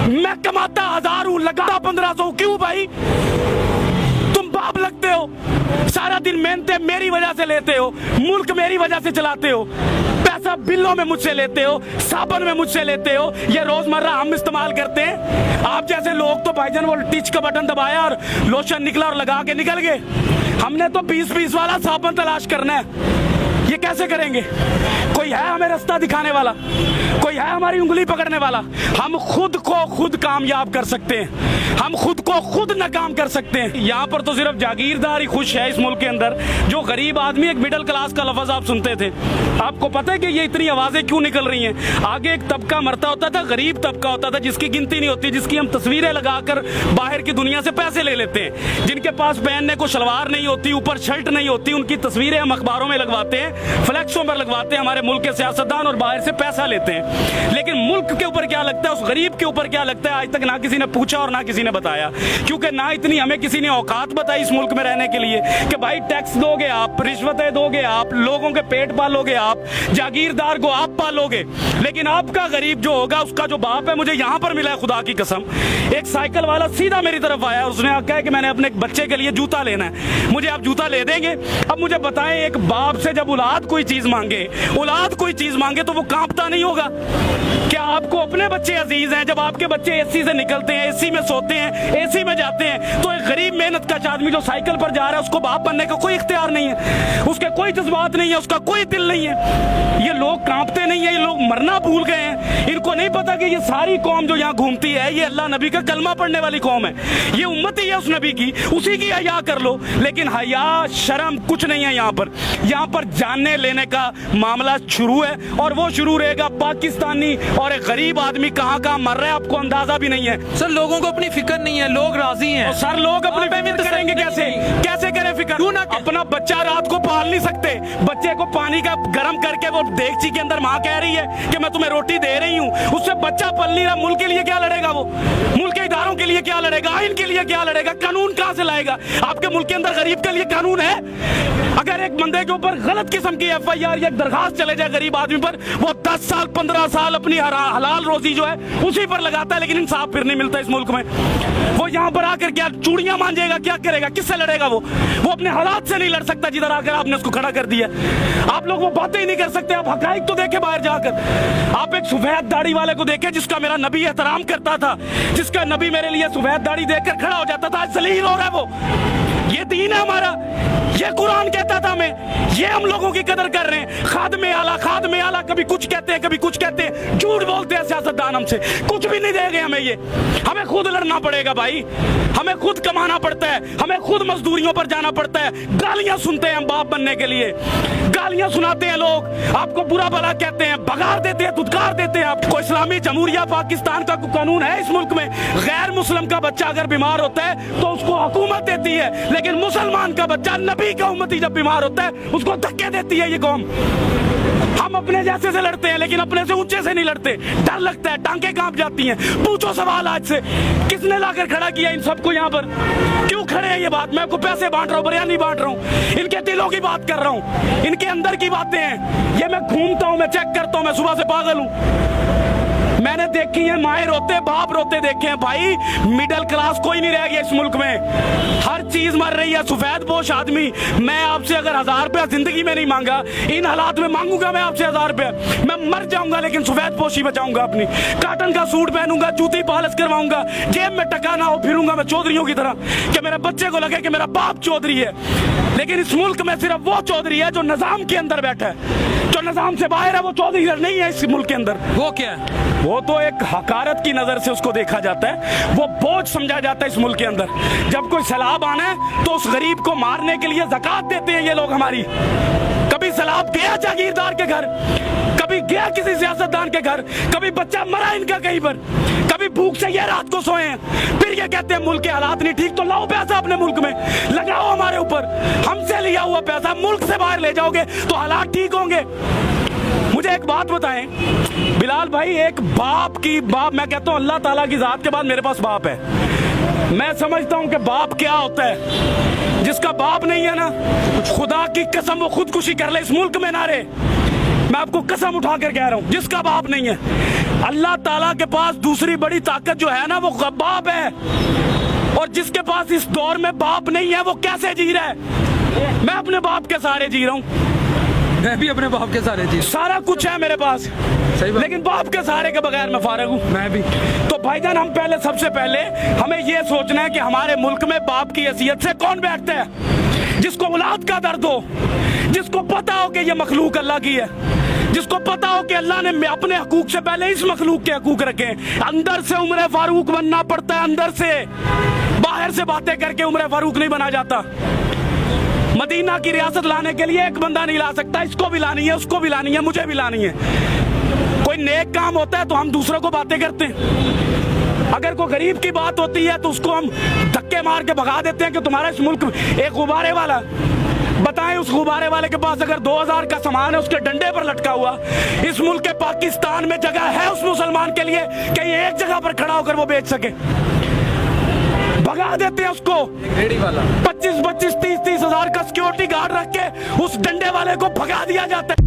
मैं कमाता 1000 हूं, लगाता 1500। क्यों भाई? तुम बाप लगते हो, सारा दिन मेहनतें मेरी वजह से लेते हो, मुल्क मेरी वजह से चलाते हो, पैसा बिलों में मुझसे लेते हो, साबुन में मुझसे लेते हो, ये रोजमर्रा हम इस्तेमाल करते हैं। आप जैसे लोग तो भाईजान वो टिच का बटन दबाया और लोशन निकला और लगा के निकल गए। हमने तो 20-20 वाला साबुन तलाश करना है। ये कैसे करेंगे? कोई है हमें रास्ता दिखाने वाला? कोई है हमारी उंगली पकड़ने वाला? हम खुद को खुद कामयाब कर सकते हैं, हम खुद को खुद नाकाम कर सकते हैं। यहाँ पर तो सिर्फ जागीरदार ही खुश है इस मुल्क के अंदर। जो गरीब आदमी, एक मिडिल क्लास का लफ्ज आप सुनते थे, आपको पता है कि ये इतनी आवाजें क्यों निकल रही हैं? आगे एक तबका मरता होता था, गरीब तबका होता था, जिसकी गिनती नहीं होती, जिसकी हम तस्वीरें लगाकर बाहर की दुनिया से पैसे ले लेते हैं, जिनके पास पहनने को शलवार नहीं होती, ऊपर शर्ट नहीं होती, उनकी तस्वीरें हम अखबारों में लगवाते हैं, फ्लैक्सों पर लगवाते हैं, हमारे मुल्क के सियासतदान, और बाहर से पैसा लेते हैं। लेकिन मुल्क के ऊपर क्या लगता है, उस गरीब के ऊपर क्या लगता है, आज तक ना किसी ने पूछा और ना किसी ने बताया। क्योंकि ना इतनी हमें किसी ने औकात बताई इस मुल्क में रहने के लिए कि भाई टैक्स दोगे आप, रिश्वतें दोगे आप, लोगों के पेट पालोगे आप, जागीरदार को आप पालोगे। लेकिन आपका गरीब जो होगा, उसका जो बाप है, मुझे यहाँ पर मिला है खुदा की कसम, एक साइकिल वाला सीधा मेरी तरफ आया, उसने कहा कि मैंने अपने बच्चे के लिए जूता लेना है, मुझे आप जूता ले देंगे? अब मुझे बताएं, एक बाप से जब औलाद कोई चीज मांगे, औलाद कोई चीज मांगे तो वो कांपता नहीं होगा? क्या आपको अपने बच्चे अजीज हैं? जब आपके बच्चे एसी से निकलते हैं, एसी में सोते हैं, एसी में जाते हैं, तो एक गरीब मेहनत का आदमी जो साइकिल पर जा रहा है, उसको बाप बनने का कोई इख्तियार नहीं है, उसके कोई जज्बात नहीं है, उसका कोई दिल नहीं है। ये लोग कांपते नहीं है, ये लोग मरना भूल गए हैं। इनको नहीं पता कि ये सारी कौम जो यहाँ घूमती है, ये अल्लाह नबी का कलमा पढ़ने वाली कौम है, ये उम्मत ही है उस नबी की, उसी की हया कर लो। लेकिन हया शर्म कुछ नहीं है यहाँ पर। यहाँ पर जानने लेने का मामला शुरू है, और वो शुरू रहेगा। पाकिस्तानी और एक गरीब आदमी कहाँ कहाँ मर रहा है, आपको अंदाजा भी नहीं है। सर, लोगों को अपनी फिक्र नहीं है, लोग राजी हैं। सर, लोग अपनी फिक्र करेंगे कैसे? कैसे करें फिक्र? अपना बच्चा रात को पाल नहीं सकते, बच्चे को पानी का गर्म करके वो देगची के अंदर माँ कह रही है कि मैं तुम्हें रोटी दे रही हूँ, उससे बच्चा पल नहीं रहा। मुल्क के लिए क्या लड़ेगा वो? मुल्क के इदारों के लिए क्या लड़ेगा? आइन के लिए क्या लड़ेगा? कानून कहाँ से लाएगा? आपके मुल्क के अंदर गरीब के लिए कानून है? अगर एक बंदे के ऊपर गलत किस्म की FIR या दरखास्त चले जाए गरीब आदमी पर, वो 10 साल 15 साल अपनी हलाल रोजी जो है उसी पर लगाता है, लेकिन इंसाफ फिर नहीं मिलता इस मुल्क में। वो यहाँ पर आकर क्या चूड़ियां मांजेगा? क्या करेगा? किससे लड़ेगा? वो अपने हालात से नहीं लड़ सकता जिधर आकर आपने उसको खड़ा कर दिया। आप लोग वो बातें ही नहीं कर सकते। आप हकाइक तो देखे बाहर जाकर। आप एक सफेद दाढ़ी वाले को देखे जिसका मेरा नबी एहतराम करता था, जिसका नबी मेरे लिए सफेद दाढ़ी देखकर खड़ा हो जाता था, आज जलील हो रहा है वो। ये दीन है हमारा, ये कुरान कहता था हमें, ये हम लोगों की कदर कर रहे हैं। खादमे आला कभी कुछ कहते हैं, कभी कुछ कहते हैं, झूठ बोलते हैं सियासतदान हमसे, कुछ भी नहीं देंगे हमें। ये हमें खुद लड़ना पड़ेगा भाई, हमें खुद कमाना पड़ता है, हमें खुद मजदूरियों पर जाना पड़ता है। गालियां सुनते हैं हम बाप बनने के लिए, गालियां सुनाते हैं लोग, आपको बुरा भला कहते हैं, भगार देते हैं, धुतकार देते हैं। आपको इस्लामी जमहूरिया पाकिस्तान का कानून है इस मुल्क में, गैर मुस्लिम का बच्चा अगर बीमार होता है तो उसको हुकूमत देती है, लेकिन मुसलमान का बच्चा, नबी का उम्मती जब बीमार होता है उसको धक्के देती है ये कौम। हम अपने जैसे से लड़ते हैं, लेकिन अपने से ऊंचे से नहीं लड़ते। डर लगता है, टांगे कांप जाती हैं। पूछो सवाल आज से, किसने लाकर खड़ा किया इन सबको यहाँ पर? क्यों खड़े हैं? ये बात मैं आपको पैसे बांट रहा हूँ, बयानी बांट रहा हूँ, इनके दिलों की बात कर रहा हूँ, इनके अंदर की बातें हैं। ये मैं घूमता हूँ, मैं चेक करता हूँ, मैं सुबह से पागल हूँ। मैंने देखी है माए रोते, बाप रोते देखे हैं भाई। मिडिल क्लास कोई नहीं रह गया इस मुल्क में, हर चीज मर रही है। सफेद पोश आदमी, मैं आपसे अगर 1000 रुपया जिंदगी में नहीं मांगा, इन हालात में मांगूंगा मैं आपसे 1000 रुपया, मैं मर जाऊंगा, लेकिन सफेद पोशी बचाऊंगा अपनी। काटन का सूट पहनूंगा, जूती पॉलिश करवाऊंगा, जेब में टका ना हो, फिरूंगा मैं चौधरियों की तरह कि मेरे बच्चे को लगे कि मेरा बाप चौधरी है। लेकिन इस मुल्क में सिर्फ वो चौधरी है जो निजाम के अंदर बैठा है, जो निजाम से बाहर है वो चौधरी नहीं है इस मुल्क के अंदर। वो क्या है? वो तो एक हकारत की नजर से उसको देखा जाता है, वो बोझ समझा जाता है इस मुल्क के अंदर। जब कोई सैलाब आना है तो उस गरीब को मारने के लिए ज़कात देते हैं ये लोग हमारी। कभी सैलाब गया जागीरदार के घर, कभी गया किसी सियासतदान के घर, कभी बच्चा मरा इनका कहीं पर, कभी भूख से ये रात को सोए हैं, फिर ये कहते हैं मुल्क के हालात नहीं ठीक, तो लाओ पैसा अपने मुल्क में लगाओ हमारे ऊपर। हमसे लिया हुआ पैसा मुल्क से बाहर ले जाओगे तो हालात ठीक होंगे। मुझे एक बात बताएं बिलाल भाई, एक बाप मैं कहता हूं अल्लाह ताला की जात के बाद मेरे पास बाप है। मैं समझता हूं कि बाप क्या होता है। जिसका बाप नहीं है ना, खुदा की कसम वो खुदकुशी कर ले इस मुल्क में ना रहे। मैं आपको कसम उठा कर कह रहा हूं, जिसका बाप नहीं है अल्लाह ताला के पास दूसरी बड़ी ताकत जो है ना वो बाप है, और जिसके पास इस दौर में बाप नहीं है वो कैसे जी रहा है? मैं अपने बाप के सहारे जी रहा हूँ, मैं भी अपने बाप के सहारे जी, सारा कुछ है मेरे पास, सही बात। लेकिन बाप के सहारे के बगैर मैं फारिग हूँ। मैं भी। तो भाईजान हम पहले सबसे पहले हमें ये सोचना है कि हमारे मुल्क में बाप की हैसियत से कौन बैठता है? जिसको औलाद का दर्द हो, जिसको पता हो कि ये मखलूक अल्लाह की है, जिसको पता हो कि अल्लाह ने अपने हकूक से पहले इस मखलूक के हकूक रखे। अंदर से उम्र फारूक बनना पड़ता है, अंदर से, बाहर से बातें करके उम्र फारूक नहीं बना जाता। मदीना की रियासत लाने के लिए एक बंदा नहीं ला सकता, इसको भी लानी है, उसको भी लानी है, मुझे भी लानी है। कोई नेक काम होता है तो हम दूसरों को बातें करते हैं, अगर कोई गरीब की बात होती है तो उसको हम धक्के मार के भगा देते हैं कि तुम्हारा इस मुल्क एक गुब्बारे वाला। बताएं उस गुब्बारे वाले के पास अगर 2000 का सामान है उसके डंडे पर लटका हुआ, इस मुल्क के पाकिस्तान में जगह है उस मुसलमान के लिए कि ये एक जगह पर खड़ा होकर वो बेच सके? भगा देते हैं उसको। रेडी वाला 25-25, 30-30 हजार का सिक्योरिटी गार्ड रख के उस डंडे वाले को भगा दिया जाता है।